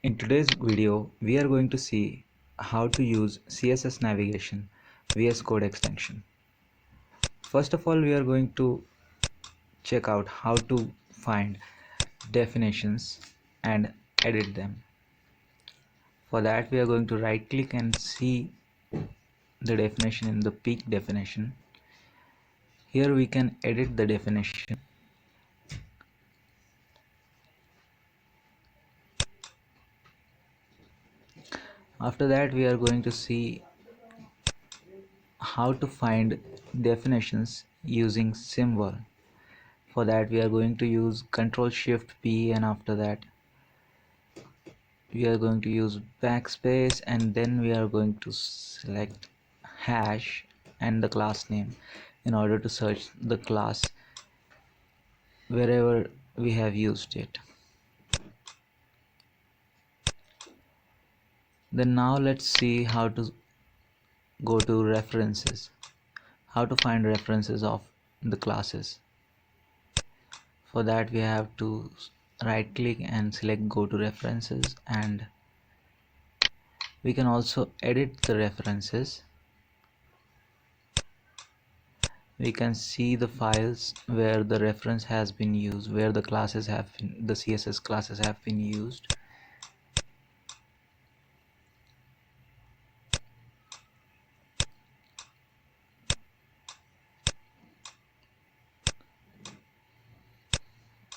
In today's video, we are going to see how to use CSS Navigation VS Code extension. First of all, we are going to check out how to find definitions and edit them. For that, we are going to right click and see the definition in the peak definition. Here we can edit the definition. After that, we are going to see how to find definitions using symbol. For that, we are going to use Ctrl Shift P, and after that we are going to use backspace, and then we are going to select hash and the class name in order to search the class wherever we have used it. Then now let's see how to go to references, how to find references of the classes. For that, we have to right click and select go to references, and we can also edit the references. We can see the files where the reference has been used, where the classes have been, the CSS classes have been used.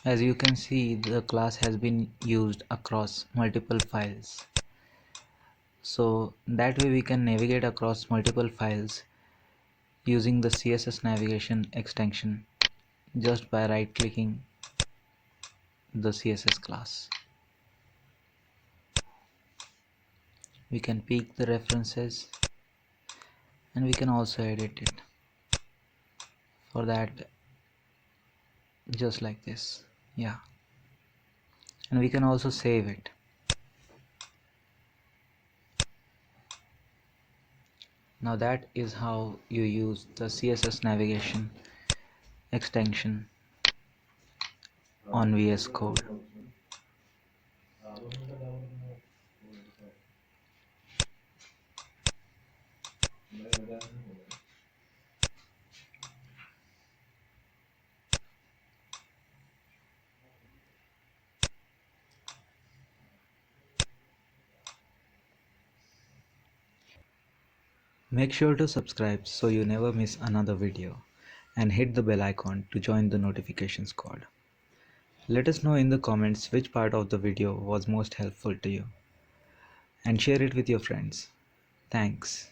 As you can see, the class has been used across multiple files. So that way we can navigate across multiple files using the CSS Navigation extension just by right clicking the CSS class. We can peek the references and we can also edit it. For that, just like this, yeah, and we can also save it. Now that is how you use the CSS Navigation extension on VS Code. Make sure to subscribe so you never miss another video, and hit the bell icon to join the notification squad. Let us know in the comments which part of the video was most helpful to you, and share it with your friends. Thanks.